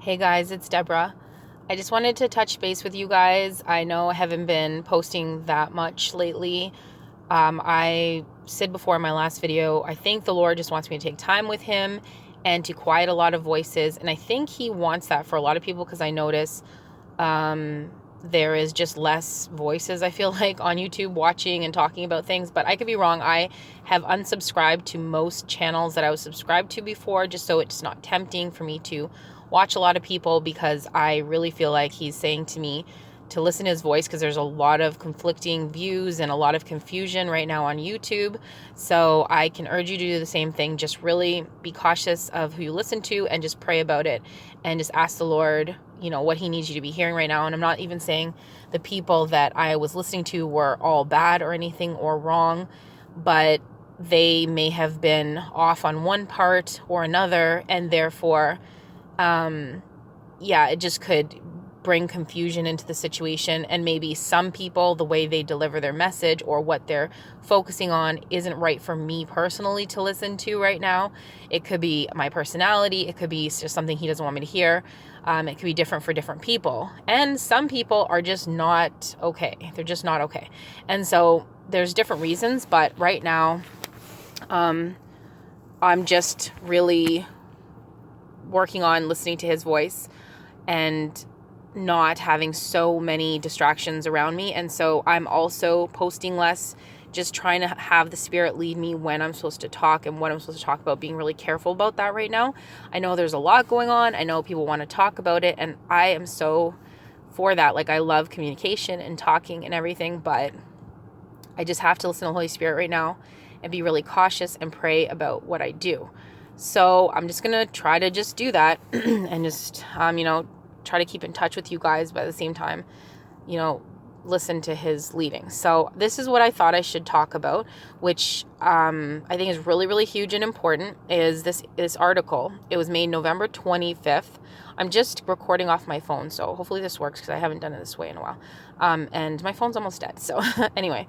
Hey guys, it's Deborah. I just wanted to touch base with you guys. I know I haven't been posting that much lately. I said before in my last video, I think the Lord just wants me to take time with Him and to quiet a lot of voices. And I think He wants that for a lot of people because I notice there is just less voices, I feel like, on YouTube watching and talking about things. But I could be wrong. I have unsubscribed to most channels that I was subscribed to before, just so it's not tempting for me to watch a lot of people, because I really feel like He's saying to me to listen to His voice, because there's a lot of conflicting views and a lot of confusion right now on YouTube. So I can urge you to do the same thing. Just really be cautious of who you listen to and just pray about it and just ask the Lord, what He needs you to be hearing right now. And I'm not even saying the people that I was listening to were all bad or anything or wrong, but they may have been off on one part or another, and therefore it just could bring confusion into the situation. And maybe some people, the way they deliver their message or what they're focusing on isn't right for me personally to listen to right now. It could be my personality. It could be just something He doesn't want me to hear. It could be different for different people. And some people are just not okay. They're just not okay. And so there's different reasons, but right now, I'm just really working on listening to His voice and not having so many distractions around me. And so I'm also posting less, just trying to have the Spirit lead me when I'm supposed to talk and what I'm supposed to talk about, being really careful about that right now. I know there's a lot going on. I know people want to talk about it, and I am so for that. Like, I love communication and talking and everything, but I just have to listen to the Holy Spirit right now and be really cautious and pray about what I do. So I'm just going to try to just do that and just, try to keep in touch with you guys, but at the same time, listen to His leading. So this is what I thought I should talk about, which I think is really, really huge and important, is this article. It was made November 25th. I'm just recording off my phone, so hopefully this works because I haven't done it this way in a while. And my phone's almost dead. So anyway.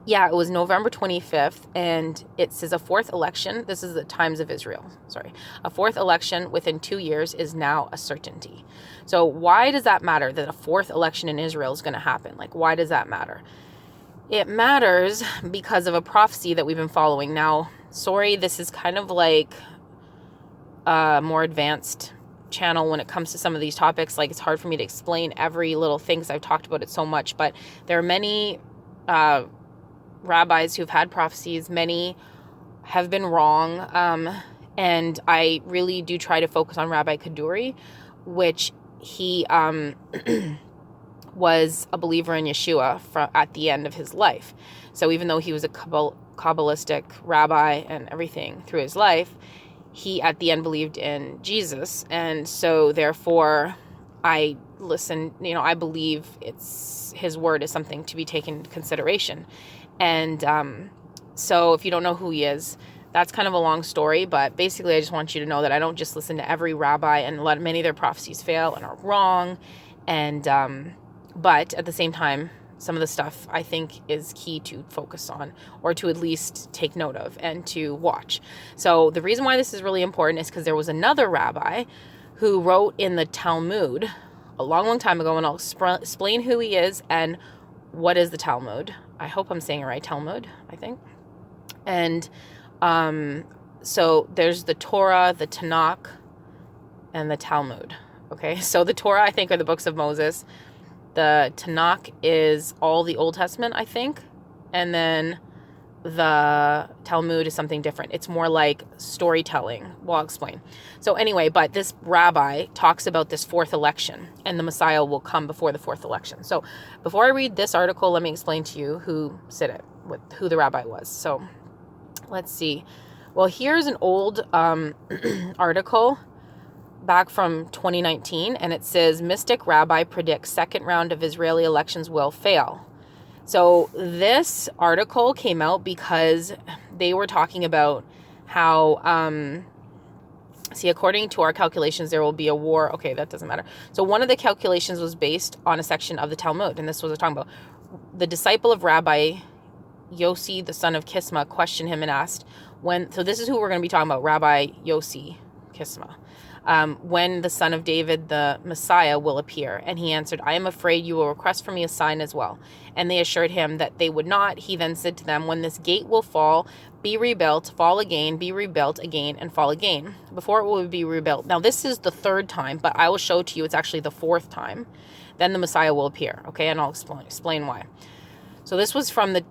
Yeah, it was November 25th, and it says a fourth election. This is the Times of Israel. Sorry. A fourth election within 2 years is now a certainty. So why does that matter that a fourth election in Israel is going to happen? Like, why does that matter? It matters because of a prophecy that we've been following. Now, sorry, this is kind of like a more advanced channel when it comes to some of these topics. Like, it's hard for me to explain every little thing because I've talked about it so much, but there are many rabbis who've had prophecies. Many have been wrong, and I really do try to focus on Rabbi Kaduri, which he was a believer in Yeshua at the end of his life. So even though he was a Kabbalistic rabbi and everything through his life, he at the end believed in Jesus. And so therefore I listen, I believe his word is something to be taken into consideration. And so if you don't know who he is, that's kind of a long story, but basically I just want you to know that I don't just listen to every rabbi, and many of their prophecies fail and are wrong. And but at the same time, some of the stuff I think is key to focus on, or to at least take note of and to watch. So the reason why this is really important is because there was another rabbi who wrote in the Talmud a long, long time ago, and I'll explain who he is and what is the Talmud. I hope I'm saying it right. Talmud, I think. And so there's the Torah, the Tanakh, and the Talmud. Okay, so the Torah, I think, are the books of Moses. The Tanakh is all the Old Testament, I think. And then the Talmud is something different. It's more like storytelling. Well, I'll explain. So anyway, but this rabbi talks about this fourth election, and the Messiah will come before the fourth election. So before I read this article, let me explain to you who said it, who the rabbi was. So let's see. Well, here's an old article back from 2019, and it says, Mystic Rabbi predicts second round of Israeli elections will fail. So this article came out because they were talking about how, according to our calculations, there will be a war. Okay, that doesn't matter. So one of the calculations was based on a section of the Talmud, and this was talking about the disciple of Rabbi Yossi, the son of Kisma, questioned him and asked so this is who we're going to be talking about, Rabbi Yossi, Kisma, when the son of David, the Messiah, will appear. And he answered, I am afraid you will request for me a sign as well. And they assured him that they would not. He then said to them, when this gate will fall, be rebuilt, fall again, be rebuilt again, and fall again, before it will be rebuilt. Now this is the third time, but I will show to you it's actually the fourth time. Then the Messiah will appear, okay? And I'll explain why. So this was from the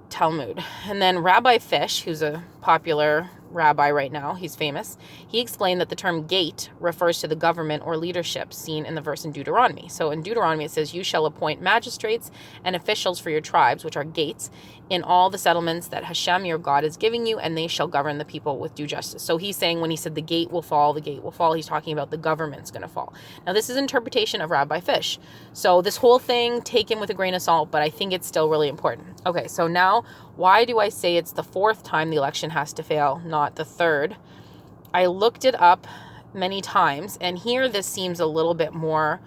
Talmud. And then Rabbi Fish, who's a popular rabbi right now, he's famous, he explained that the term gate refers to the government or leadership seen in the verse in Deuteronomy. So in Deuteronomy it says, you shall appoint magistrates and officials for your tribes, which are gates, in all the settlements that Hashem your God is giving you, and they shall govern the people with due justice. So he's saying when he said the gate will fall, he's talking about the government's going to fall. Now this is interpretation of Rabbi Fish. So this whole thing, taken with a grain of salt, but I think it's still really important. Okay, so now why do I say it's the fourth time the election has to fail, not the third? I looked it up many times, and here this seems a little bit more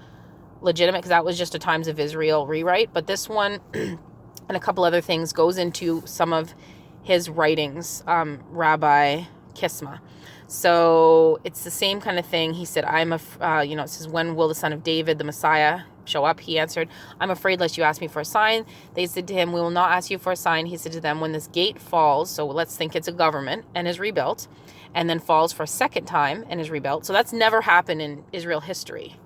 legitimate because that was just a Times of Israel rewrite, but this one and a couple other things goes into some of his writings, Rabbi Kisma. So it's the same kind of thing. He said, it says, when will the son of David, the Messiah, show up? He answered, I'm afraid lest you ask me for a sign. They said to him, we will not ask you for a sign. He said to them, when this gate falls, so let's think it's a government, and is rebuilt, and then falls for a second time and is rebuilt. So that's never happened in Israel history.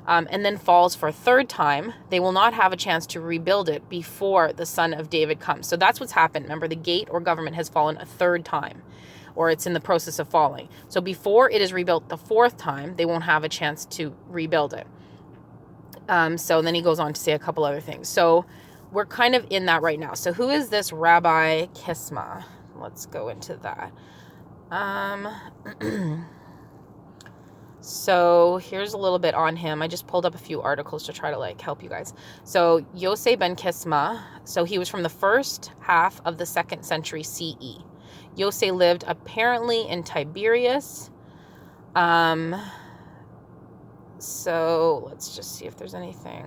And then falls for a third time, they will not have a chance to rebuild it before the son of David comes. So that's what's happened. Remember, the gate or government has fallen a third time, or it's in the process of falling. So before it is rebuilt the fourth time, they won't have a chance to rebuild it. So then he goes on to say a couple other things. So we're kind of in that right now. So who is this Rabbi Kisma? Let's go into that. So here's a little bit on him. I just pulled up a few articles to try to help you guys. So Yosei ben Kisma, so he was from the first half of the 2nd century CE. Yosei lived apparently in Tiberias. So let's just see if there's anything.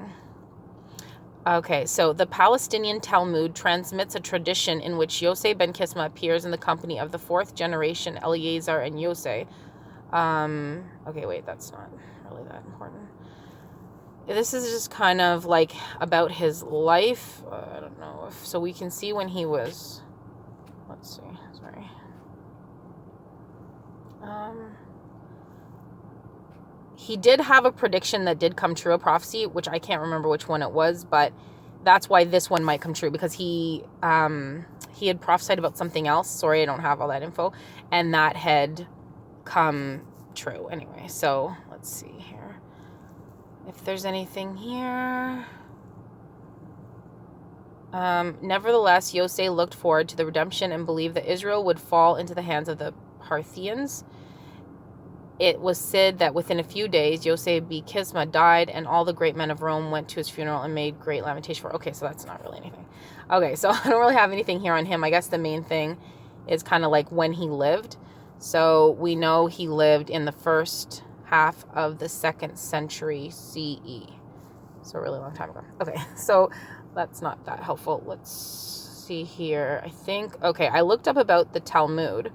Okay, so the Palestinian Talmud transmits a tradition in which Yosei ben Kisma appears in the company of the 4th generation Eliezer and Yosei. Okay, wait, that's not really that important. This is just kind of about his life. I don't know so we can see when he was, let's see, sorry. He did have a prediction that did come true, a prophecy, which I can't remember which one it was, but that's why this one might come true, because he had prophesied about something else. Sorry, I don't have all that info, and that had come true anyway. So let's see here if there's anything here. Nevertheless, Yosei looked forward to the redemption and believed that Israel would fall into the hands of the Parthians. It was said that within a few days, Yosei ben Kisma died, and all the great men of Rome went to his funeral and made great lamentation for. Okay, so that's not really anything. Okay, so I don't really have anything here on him. I guess the main thing is kind of when he lived. So we know he lived in the first half of the 2nd century CE. So a really long time ago. Okay, so that's not that helpful. Let's see here. I looked up about the Talmud.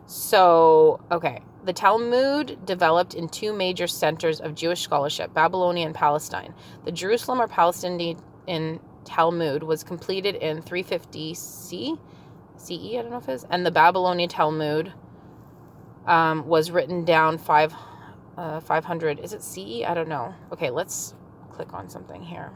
So, okay, the Talmud developed in 2 major centers of Jewish scholarship, Babylonia and Palestine. The Jerusalem or Palestinian Talmud was completed in 350 CE, I don't know if it is, and the Babylonian Talmud was written down 500, is it CE? I don't know. Okay, let's click on something here.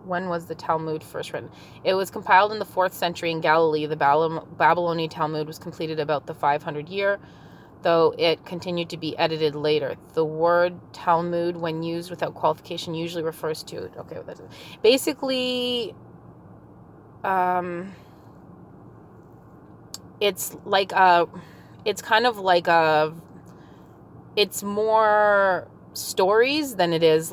When was the Talmud first written? It was compiled in the 4th century in Galilee. The Babylonian Talmud was completed about the 500 year, though it continued to be edited later. The word Talmud, when used without qualification, usually refers to it. Okay, that's it. Basically, it's more stories than it is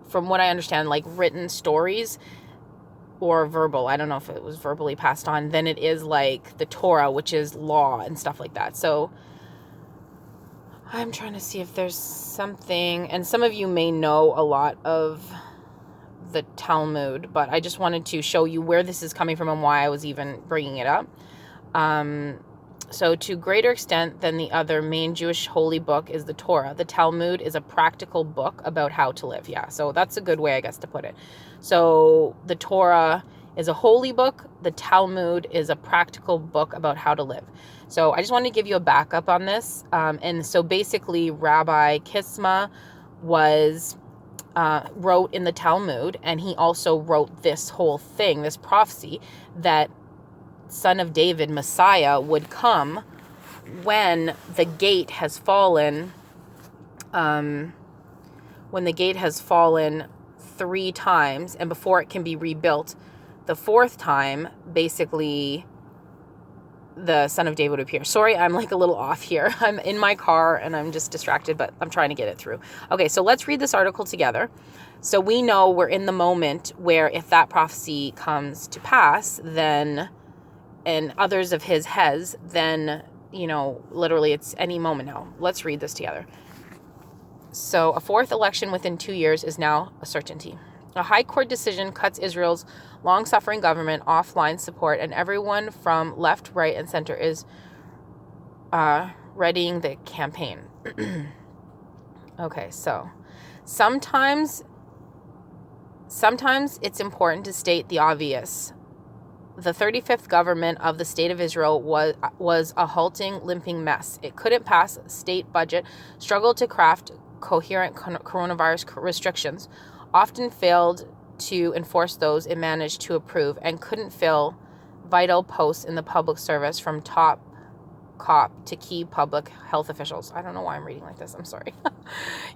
from what I understand, written stories or verbal. I don't know if it was verbally passed on. Then it is the Torah, which is law and stuff like that. So I'm trying to see if there's something, and some of you may know a lot of the Talmud, but I just wanted to show you where this is coming from and why I was even bringing it up. So to greater extent than the other main Jewish holy book is the Torah. The Talmud is a practical book about how to live. Yeah, so that's a good way, I guess, to put it. So the Torah is a holy book. The Talmud is a practical book about how to live. So I just wanted to give you a backup on this. And so basically, Rabbi Kisma wrote in the Talmud, and he also wrote this whole thing, this prophecy, that Son of David, Messiah, would come when the gate has fallen. When the gate has fallen 3 times, and before it can be rebuilt, the 4th time, basically, the Son of David would appear. Sorry, I'm like a little off here. I'm in my car and I'm just distracted, but I'm trying to get it through. Okay, so let's read this article together. So we know we're in the moment where if that prophecy comes to pass, then, and others of his has, then, literally it's any moment now. Let's read this together. So a 4th election within 2 years is now a certainty. A high court decision cuts Israel's long-suffering government offline support, and everyone from left, right, and center is readying the campaign. Okay, so sometimes it's important to state the obvious. The 35th government of the state of Israel was a halting, limping mess. It couldn't pass a state budget, struggled to craft coherent coronavirus restrictions, often failed to enforce those it managed to approve, and couldn't fill vital posts in the public service from top cop to key public health officials. I don't know why I'm reading like this. I'm sorry.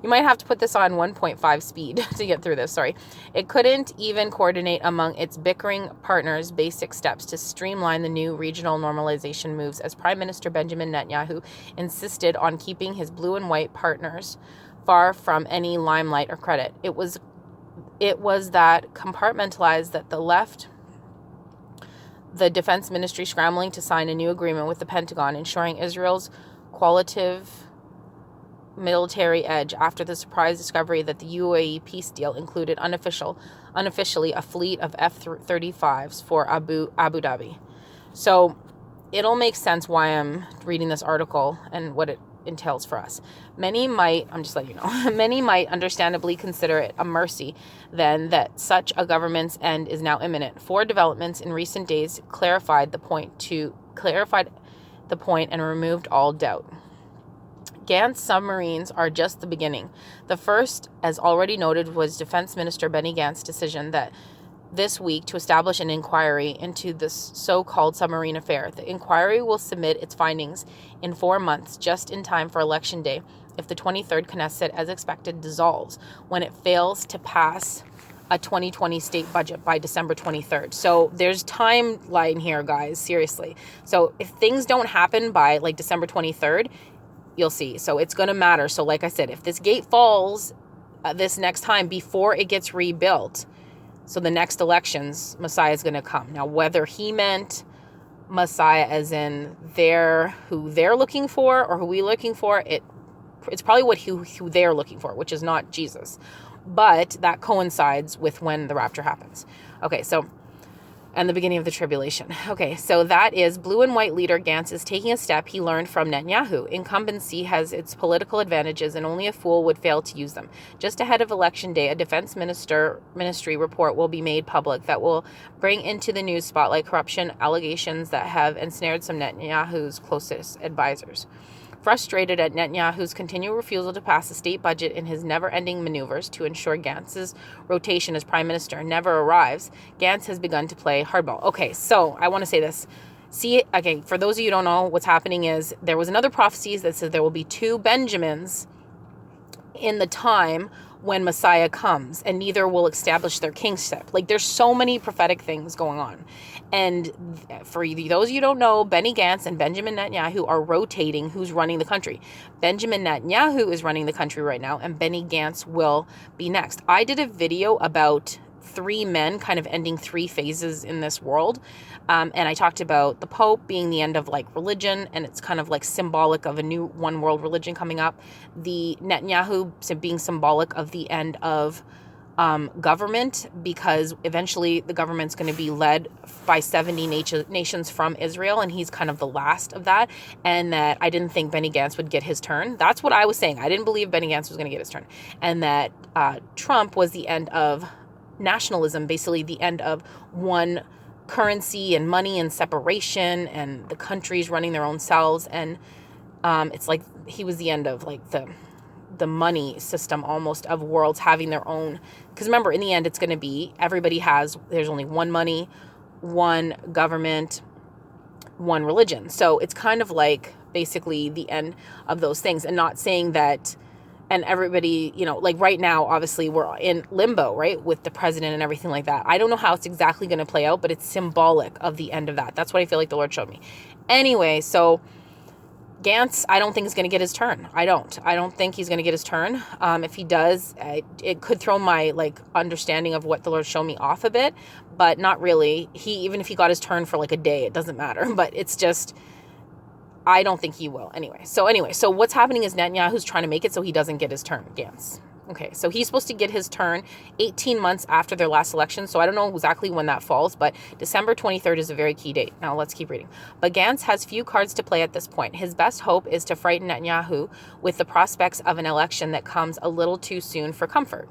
You might have to put this on 1.5 speed to get through this. Sorry. It couldn't even coordinate among its bickering partners basic steps to streamline the new regional normalization moves, as Prime Minister Benjamin Netanyahu insisted on keeping his blue and white partners far from any limelight or credit. It was that compartmentalized that the left, the defense ministry scrambling to sign a new agreement with the Pentagon, ensuring Israel's qualitative military edge after the surprise discovery that the UAE peace deal included unofficially a fleet of F-35s for Abu Dhabi. So it'll make sense why I'm reading this article and what it entails for us. Many might understandably consider it a mercy then that such a government's end is now imminent. 4 developments in recent days clarified the point and removed all doubt. Gantz submarines are just the beginning. The first, as already noted, was Defense Minister Benny Gantz's decision that this week to establish an inquiry into this so-called submarine affair. The inquiry will submit its findings in 4 months, just in time for Election Day, if the 23rd Knesset, as expected, dissolves when it fails to pass a 2020 state budget by December 23rd. So there's timeline here, guys, seriously. So if things don't happen by like December 23rd, you'll see. So it's going to matter. So like I said, if this gate falls this next time before it gets rebuilt, so the next elections, Messiah is going to come. Now, whether he meant Messiah as in who they're looking for or who we're looking for, it's probably who they're looking for, which is not Jesus. But that coincides with when the rapture happens. Okay, so, and the beginning of the tribulation. Okay, so that is blue and white leader Gantz is taking a step he learned from Netanyahu. Incumbency has its political advantages, and only a fool would fail to use them. Just ahead of Election Day, a defense ministry report will be made public that will bring into the news spotlight corruption allegations that have ensnared some Netanyahu's closest advisors. Frustrated at Netanyahu's continual refusal to pass a state budget in his never-ending maneuvers to ensure Gantz's rotation as prime minister never arrives, Gantz has begun to play hardball. Okay, so I want to say this. Okay, for those of you who don't know, what's happening is there was another prophecy that says there will be 2 Benjamins in the time when Messiah comes, and neither will establish their kingship. Like, there's so many prophetic things going on. And for those of you who don't know, Benny Gantz and Benjamin Netanyahu are rotating who's running the country. Benjamin Netanyahu is running the country right now, and Benny Gantz will be next. I did a video about 3 men kind of ending 3 phases in this world. And I talked about the Pope being the end of like religion, and it's kind of like symbolic of a new one world religion coming up. The Netanyahu being symbolic of the end of government, because eventually the government's going to be led by 70 nations from Israel, and he's kind of the last of that, and that I didn't think Benny Gantz would get his turn. That's what I was saying. I didn't believe Benny Gantz was going to get his turn, and that Trump was the end of nationalism, basically the end of one currency and money and separation and the countries running their own selves, and it's like he was the end of like the money system almost of worlds having their own, because remember, in the end it's going to be there's only one money, one government, one religion. So it's kind of like basically the end of those things. And not saying that, and everybody, like right now obviously we're in limbo, right, with the president and everything like that. I don't know how it's exactly going to play out, but it's symbolic of the end of that. That's what I feel like the Lord showed me. Anyway, so Gantz, I don't think is going to get his turn. I don't think he's going to get his turn. If he does, it could throw my understanding of what the Lord showed me off a bit, but not really. Even if he got his turn for a day, it doesn't matter. But it's just, I don't think he will. Anyway, so what's happening is Netanyahu's trying to make it so he doesn't get his turn, Gantz. Okay, so he's supposed to get his turn 18 months after their last election. So I don't know exactly when that falls, but December 23rd is a very key date. Now let's keep reading. But Gantz has few cards to play at this point. His best hope is to frighten Netanyahu with the prospects of an election that comes a little too soon for comfort.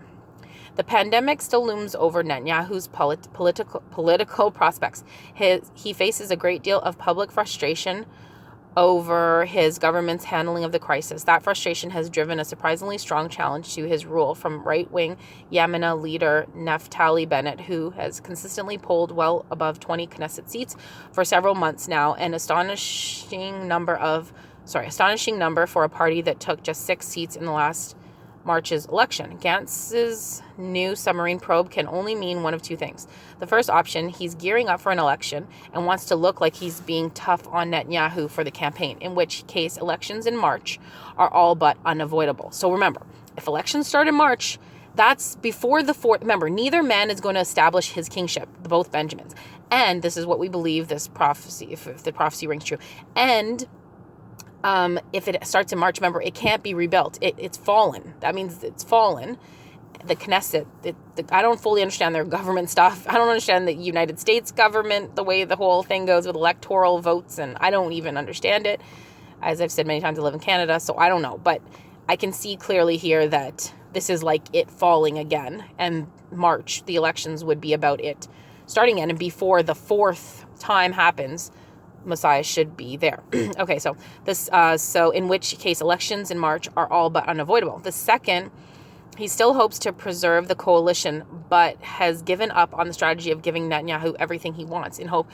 The pandemic still looms over Netanyahu's political prospects. He faces a great deal of public frustration over his government's handling of the crisis. That frustration has driven a surprisingly strong challenge to his rule from right-wing Yamina leader Naftali Bennett, who has consistently polled well above 20 Knesset seats for several months now, an astonishing number for a party that took just 6 seats in the last March's election. Gantz's new submarine probe can only mean one of two things. The first option, he's gearing up for an election and wants to look like he's being tough on Netanyahu for the campaign, in which case elections in March are all but unavoidable. So remember, if elections start in March, that's before the 4th. Remember, neither man is going to establish his kingship, both Benjamins. And this is what we believe, this prophecy, if the prophecy rings true. And if it starts in March, remember, it can't be rebuilt. It's fallen. That means it's fallen. The Knesset, I don't fully understand their government stuff. I don't understand the United States government, the way the whole thing goes with electoral votes, and I don't even understand it. As I've said many times, I live in Canada, so I don't know. But I can see clearly here that this is like it falling again, and March, the elections would be about it starting in, and before the 4th time happens, Messiah should be there. Okay, so in which case elections in March are all but unavoidable. The second, he still hopes to preserve the coalition, but has given up on the strategy of giving Netanyahu everything he wants in hope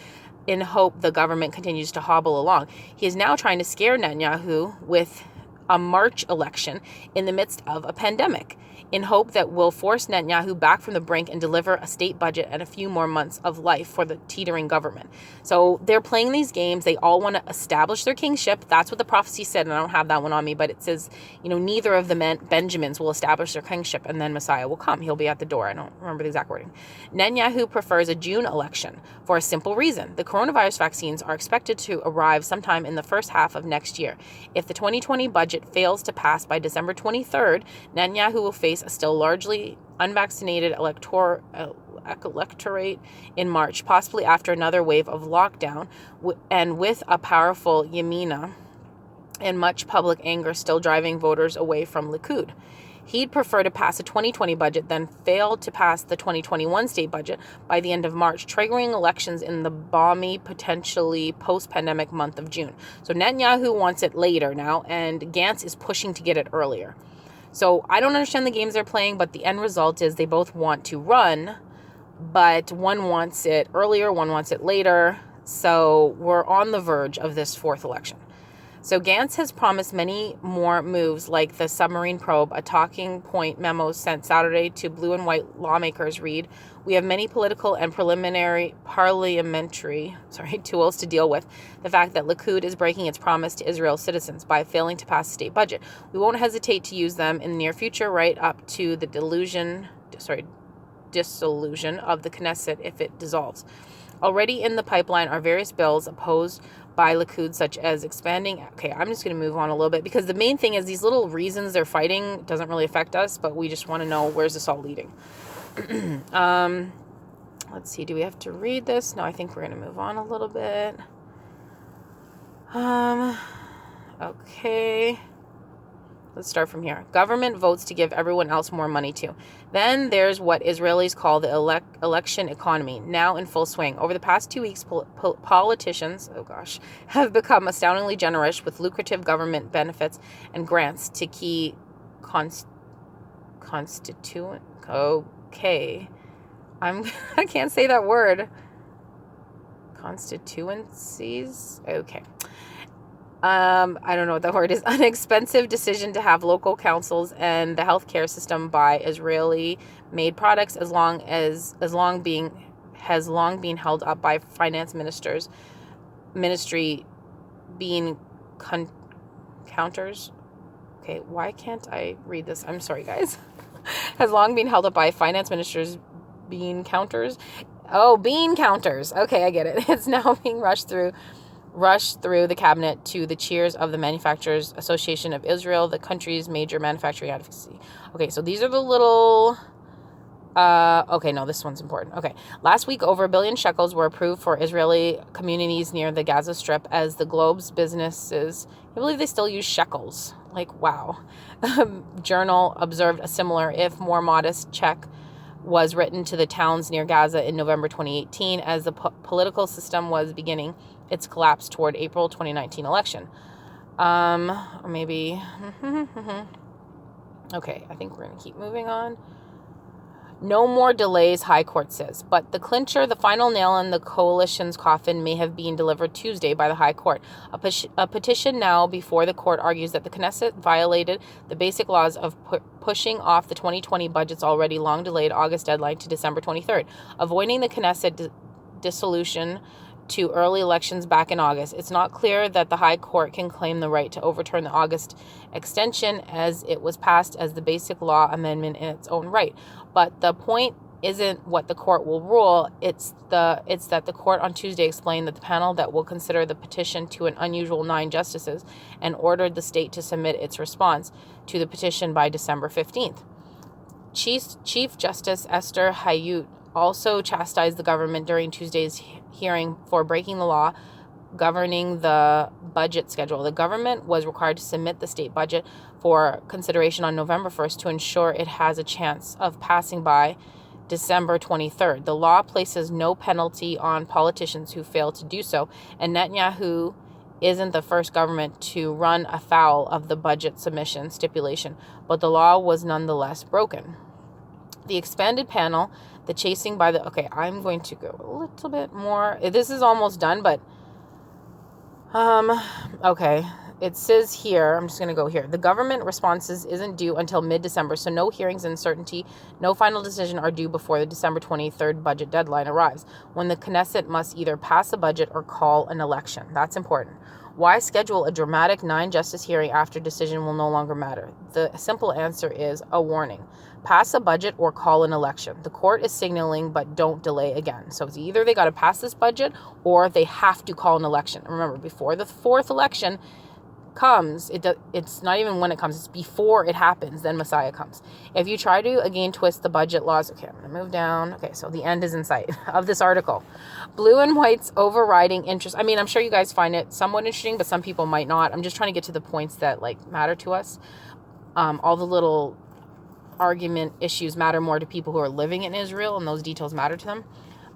the government continues to hobble along. He is now trying to scare Netanyahu with a March election in the midst of a pandemic, in hope that will force Netanyahu back from the brink and deliver a state budget and a few more months of life for the teetering government. So they're playing these games. They all want to establish their kingship. That's what the prophecy said, and I don't have that one on me, but it says, neither of the Benjamins will establish their kingship, and then Messiah will come. He'll be at the door. I don't remember the exact wording. Netanyahu prefers a June election for a simple reason. The coronavirus vaccines are expected to arrive sometime in the first half of next year. If the 2020 budget fails to pass by December 23rd, Netanyahu will face a still largely unvaccinated electorate in March, possibly after another wave of lockdown, and with a powerful Yamina and much public anger still driving voters away from Likud. He'd prefer to pass a 2020 budget than fail to pass the 2021 state budget by the end of March, triggering elections in the balmy, potentially post-pandemic month of June. So Netanyahu wants it later now, and Gantz is pushing to get it earlier. So I don't understand the games they're playing, but the end result is they both want to run, but one wants it earlier, one wants it later. So we're on the verge of this 4th election. So Gantz has promised many more moves like the submarine probe. A talking point memo sent Saturday to blue and white lawmakers read, "We have many political and parliamentary tools to deal with the fact that Likud is breaking its promise to Israel's citizens by failing to pass a state budget. We won't hesitate to use them in the near future, right up to the dissolution of the Knesset if it dissolves. Already in the pipeline are various bills opposed by Likud, such as expanding." Okay, I'm just going to move on a little bit because the main thing is these little reasons they're fighting doesn't really affect us, but we just want to know, where's this all leading? Let's see. Do we have to read this? No, I think we're going to move on a little bit. Okay. Let's start from here. Government votes to give everyone else more money too. Then there's what Israelis call the election economy, now in full swing. Over the past 2 weeks, politicians, have become astoundingly generous with lucrative government benefits and grants to key constituent. Okay, I can't say that word. Constituencies. Okay. I don't know what the word is. An expensive decision to have local councils and the healthcare system buy Israeli-made products has long been held up by finance ministry being counters. Okay, why can't I read this? I'm sorry, guys. Has long been held up by finance ministers bean counters. Oh, bean counters. Okay, I get it. It's now being rushed through the cabinet to the cheers of the Manufacturers Association of Israel, the country's major manufacturing advocacy. Okay, so these are the little... okay, no, this one's important. Okay, last week, over 1 billion shekels were approved for Israeli communities near the Gaza Strip as the Globe's businesses... I believe they still use shekels. Like, wow. Journal observed a similar, if more modest, check was written to the towns near Gaza in November 2018 as the political system was beginning its collapse toward April 2019 election. Maybe. Okay, I think we're going to keep moving on. No more delays, High Court says. But the clincher, the final nail in the coalition's coffin, may have been delivered Tuesday by the High Court. A petition now before the court argues that the Knesset violated the basic laws of pushing off the 2020 budget's already long delayed August deadline to December 23rd, avoiding the Knesset dissolution to early elections back in August. It's not clear that the High Court can claim the right to overturn the August extension as it was passed as the basic law amendment in its own right. But the point isn't what the court will rule. It's that the court on Tuesday explained that the panel that will consider the petition to an unusual 9 justices and ordered the state to submit its response to the petition by December 15th. Chief Justice Esther Hayut also chastised the government during Tuesday's hearing for breaking the law governing the budget schedule. The government was required to submit the state budget for consideration on November 1st to ensure it has a chance of passing by December 23rd. The law places no penalty on politicians who fail to do so, and Netanyahu isn't the first government to run afoul of the budget submission stipulation, but the law was nonetheless broken. The expanded panel, the chasing by the... Okay, I'm going to go a little bit more. This is almost done, but... okay. It says here, I'm just going to go here. The government responses isn't due until mid-December, so no hearings and certainty, no final decision are due before the December 23rd budget deadline arrives, when the Knesset must either pass a budget or call an election. That's important. Why schedule a dramatic 9-justice hearing after decision will no longer matter? The simple answer is a warning. Pass a budget or call an election. The court is signaling, but don't delay again. So it's either they got to pass this budget or they have to call an election. Remember, before the 4th election comes, it's not even when it comes, it's before it happens, then Messiah comes. If you try to again twist the budget laws, okay, I'm going to move down. Okay, so the end is in sight of this article. Blue and white's overriding interest. I mean, I'm sure you guys find it somewhat interesting, but some people might not. I'm just trying to get to the points that matter to us. All the little argument issues matter more to people who are living in Israel, and those details matter to them.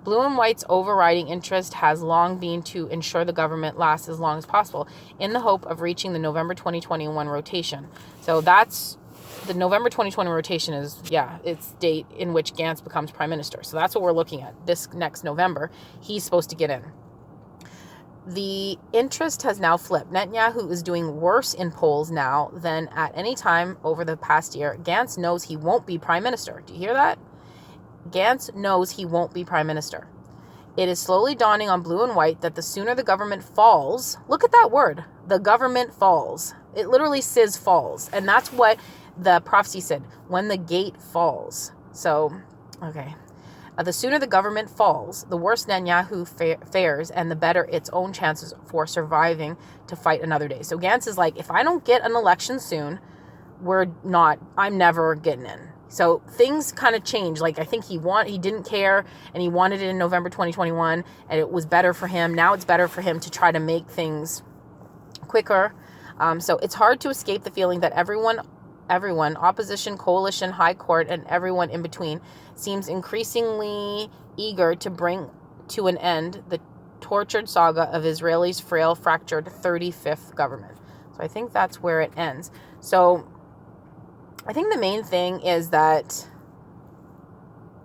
Blue and white's overriding interest has long been to ensure the government lasts as long as possible in the hope of reaching the November 2021 rotation. So that's the November 2020 rotation is, it's date in which Gantz becomes prime minister. So that's what we're looking at. This next November, he's supposed to get in. The interest has now flipped. Netanyahu is doing worse in polls now than at any time over the past year. Gantz knows he won't be prime minister. Do you hear that? Gantz knows he won't be prime minister. It is slowly dawning on blue and white that the sooner the government falls, look at that word, the government falls. It literally says falls. And that's what the prophecy said, when the gate falls. So, okay. The sooner the government falls, the worse Netanyahu fares and the better its own chances for surviving to fight another day. So Gantz is like, if I don't get an election soon, I'm never getting in. So things kind of changed. Like, I think he didn't care, and he wanted it in November 2021, and it was better for him. Now it's better for him to try to make things quicker. So it's hard to escape the feeling that everyone, opposition, coalition, high court, and everyone in between, seems increasingly eager to bring to an end the tortured saga of Israel's frail, fractured 35th government. So I think that's where it ends. So I think the main thing is that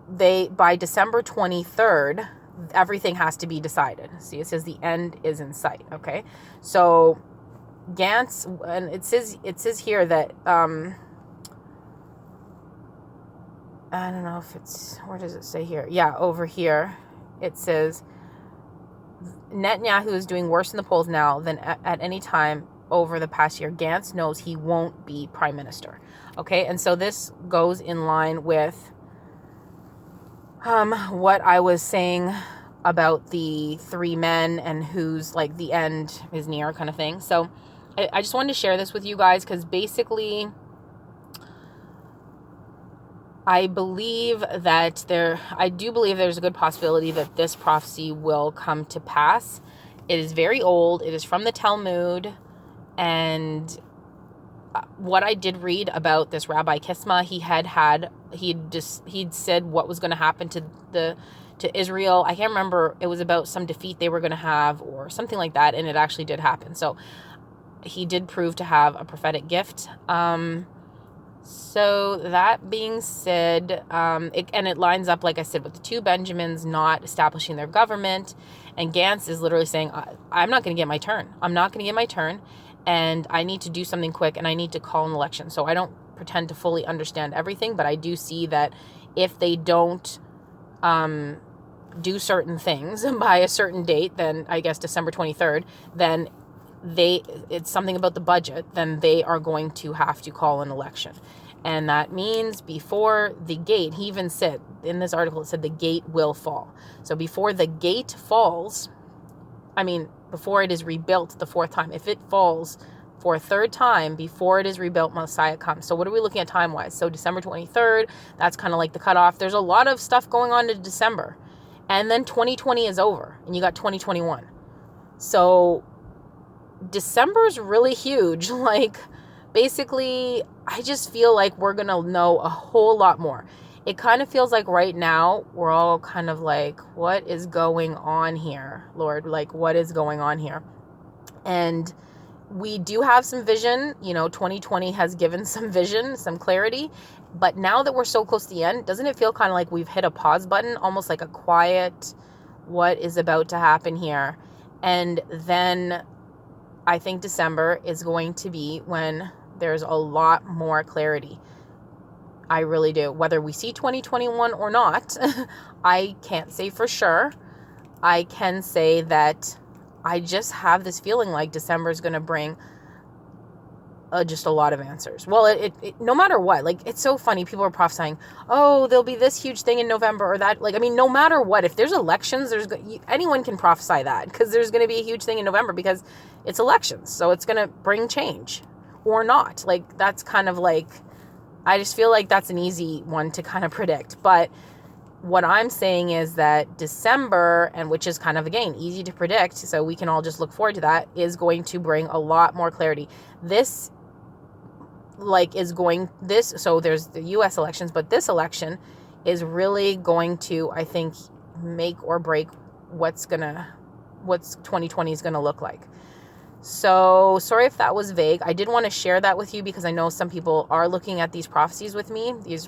by December 23rd, everything has to be decided. See, it says the end is in sight. Okay. So Gantz, and it says here that, I don't know if it's, where does it say here? Yeah, over here, it says Netanyahu is doing worse in the polls now than at any time over the past year. Gantz knows he won't be prime minister. Okay, and so this goes in line with what I was saying about the three men and who's like the end is near kind of thing. So I just wanted to share this with you guys because basically I do believe there's a good possibility that this prophecy will come to pass. It is very old. It is from the Talmud. And what I did read about this Rabbi Kisma, he'd said what was going to happen to Israel. I can't remember. It was about some defeat they were going to have or something like that. And it actually did happen. So he did prove to have a prophetic gift. So that being said, it lines up, like I said, with the two Benjamins not establishing their government. And Gantz is literally saying, I'm not going to get my turn. I'm not going to get my turn. And I need to do something quick, and I need to call an election. So I don't pretend to fully understand everything, but I do see that if they don't do certain things by a certain date, then I guess December 23rd, then it's something about the budget, then they are going to have to call an election. And that means before the gate, he even said, in this article, it said the gate will fall. So before the gate falls, before it is rebuilt the fourth time, if it falls for a third time before it is rebuilt, Messiah comes. So what are we looking at time-wise? So December 23rd, that's kind of like the cutoff. There's a lot of stuff going on in December. And then 2020 is over, and you got 2021. So December's really huge. Like, basically, I just feel like we're going to know a whole lot more. It kind of feels like right now we're all kind of like, what is going on here, Lord? Like, what is going on here? And we do have some vision. 2020 has given some vision, some clarity. But now that we're so close to the end, doesn't it feel kind of like we've hit a pause button, almost like a quiet, what is about to happen here? And then I think December is going to be when there's a lot more clarity. I really do. Whether we see 2021 or not, I can't say for sure. I can say that I just have this feeling like December is going to bring just a lot of answers. Well, it no matter what, like, it's so funny. People are prophesying, oh, there'll be this huge thing in November or that. Like, no matter what, if there's elections, anyone can prophesy that because there's going to be a huge thing in November because it's elections. So it's going to bring change or not. Like, that's kind of like, I just feel like that's an easy one to kind of predict. But what I'm saying is that December, and which is kind of, again, easy to predict, so we can all just look forward to that, is going to bring a lot more clarity. So there's the U.S. elections, but this election is really going to, I think, make or break what's 2020 is going to look like. So sorry if that was vague. I did want to share that with you because I know some people are looking at these prophecies with me, these,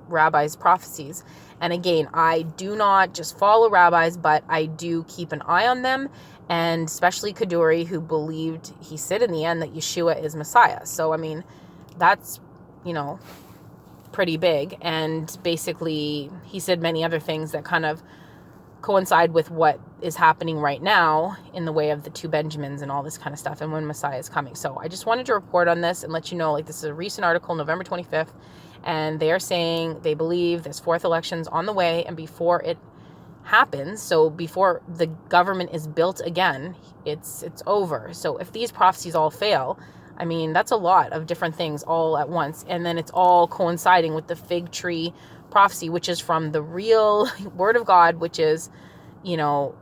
rabbis' prophecies. And again, I do not just follow rabbis, but I do keep an eye on them. And especially Kaduri, who believed, he said in the end that Yeshua is Messiah. So, that's, pretty big. And basically, he said many other things that kind of coincide with what is happening right now in the way of the two Benjamins and all this kind of stuff and when Messiah is coming. So I just wanted to report on this and let you know, like, this is a recent article, November 25th, and they are saying they believe this fourth election's on the way, and before it happens, so before the government is built again, it's over. So if these prophecies all fail, I mean, that's a lot of different things all at once. And then it's all coinciding with the fig tree prophecy, which is from the real word of God, which is, you know,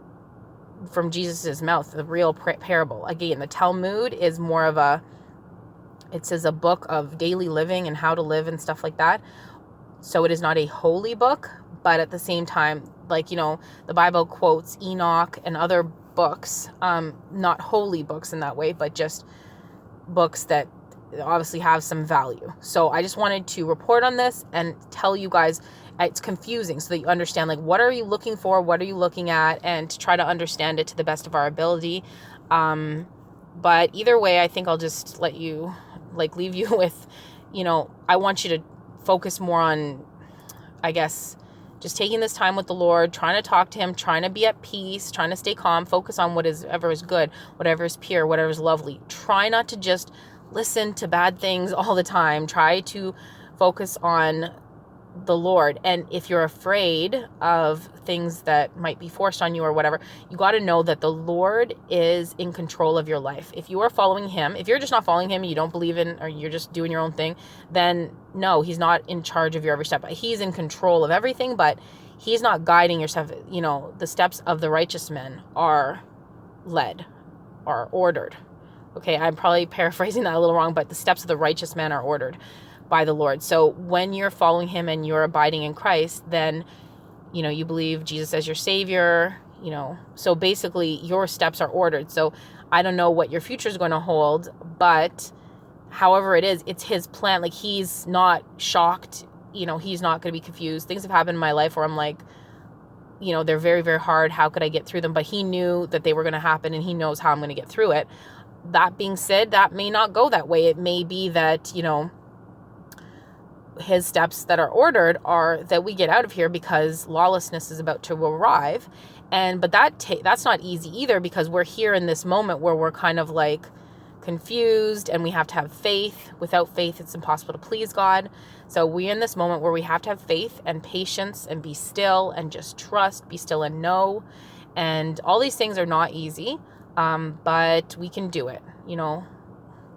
from Jesus's mouth, the real parable. Again, the Talmud is more of it says a book of daily living and how to live and stuff like that. So it is not a holy book, but at the same time, like, you know, the Bible quotes Enoch and other books, not holy books in that way, but just books that obviously have some value. So I just wanted to report on this and tell you guys it's confusing so that you understand, like, what are you looking for? What are you looking at? And to try to understand it to the best of our ability. But either way, I think I'll just let you, like, leave you with, you know, I want you to focus more on, I guess, just taking this time with the Lord, trying to talk to him, trying to be at peace, trying to stay calm, focus on whatever is good, whatever is pure, whatever is lovely. Try not to just listen to bad things all the time. Try to focus on the Lord. And if you're afraid of things that might be forced on you or whatever, you got to know that the Lord is in control of your life. If you are following him, if you're just not following him, you don't believe in, or you're just doing your own thing, then no, he's not in charge of your every step. He's in control of everything, but he's not guiding your step. You know, the steps of the righteous men are led, are ordered. Okay, I'm probably paraphrasing that a little wrong, but the steps of the righteous man are ordered by the Lord. So when you're following him and you're abiding in Christ, then, you know, you believe Jesus as your savior, you know, so basically your steps are ordered. So I don't know what your future is going to hold, but however it is, it's his plan. Like, he's not shocked, you know, he's not going to be confused. Things have happened in my life where I'm like, you know, they're very, very hard. How could I get through them? But he knew that they were going to happen, and he knows how I'm going to get through it. That being said, that may not go that way. It may be that, you know, his steps that are ordered are that we get out of here because lawlessness is about to arrive. But that's not easy either, because we're here in this moment where we're kind of like confused, and we have to have faith. Without faith, it's impossible to please God. So we're in this moment where we have to have faith and patience and be still and just trust, be still and know. And all these things are not easy, but we can do it. You know,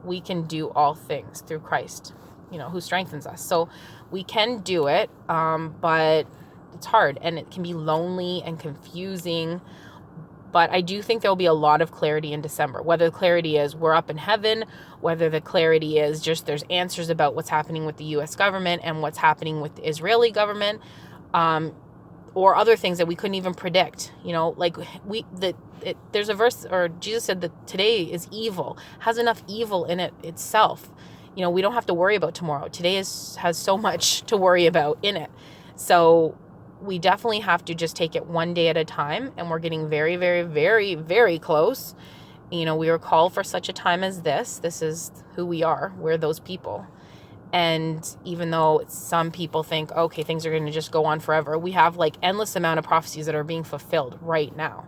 we can do all things through Christ, you know, who strengthens us. So we can do it, but it's hard, and it can be lonely and confusing. But I do think there'll be a lot of clarity in December, whether the clarity is we're up in heaven, whether the clarity is just there's answers about what's happening with the U.S. government and what's happening with the Israeli government, or other things that we couldn't even predict. You know, like there's a verse, or Jesus said that today is evil, has enough evil in it itself. You know, we don't have to worry about tomorrow. Today has so much to worry about in it. So we definitely have to just take it one day at a time. And we're getting very, very, very, very close. You know, we were called for such a time as this. This is who we are. We're those people. And even though some people think, okay, things are going to just go on forever, we have like endless amount of prophecies that are being fulfilled right now.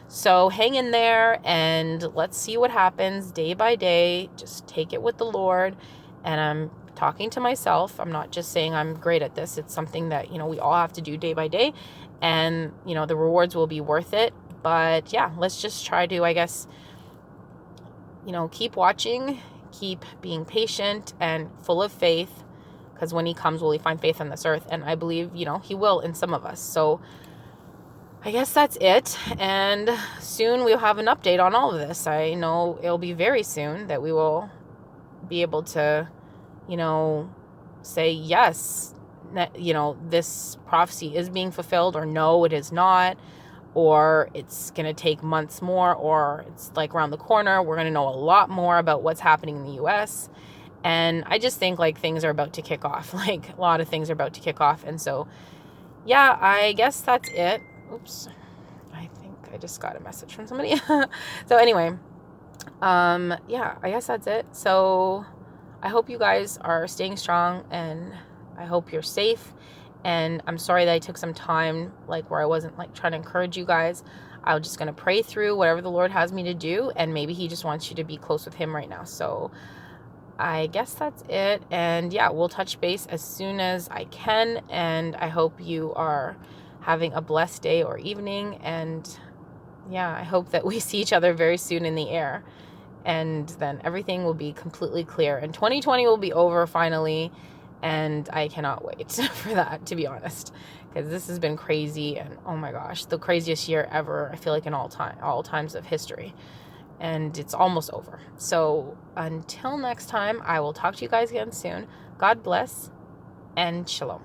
So hang in there and let's see what happens day by day. Just take it with the Lord. And I'm talking to myself. I'm not just saying I'm great at this. It's something that, you know, we all have to do day by day. And, you know, the rewards will be worth it. But yeah, let's just try to, I guess, you know, keep watching, keep being patient and full of faith. Because when he comes, will he find faith on this earth? And I believe, you know, he will in some of us. So I guess that's it. And soon we'll have an update on all of this. I know it'll be very soon that we will be able to, you know, say yes, you know, this prophecy is being fulfilled, or no, it is not, or it's going to take months more, or it's like around the corner. We're going to know a lot more about what's happening in the U.S. And I just think like things are about to kick off. Like a lot of things are about to kick off. And so, yeah, I guess that's it. Oops. I think I just got a message from somebody. So anyway, yeah, I guess that's it. So I hope you guys are staying strong, and I hope you're safe. And I'm sorry that I took some time, like where I wasn't like trying to encourage you guys. I'm just going to pray through whatever the Lord has me to do. And maybe he just wants you to be close with him right now. So I guess that's it. And yeah, we'll touch base as soon as I can. And I hope you are having a blessed day or evening. And yeah, I hope that we see each other very soon in the air. and then everything will be completely clear. And 2020 will be over finally, and I cannot wait for that, to be honest, because this has been crazy, and oh my gosh, the craziest year ever, I feel like, in all times of history. And it's almost over. So until next time, I will talk to you guys again soon. God bless and shalom.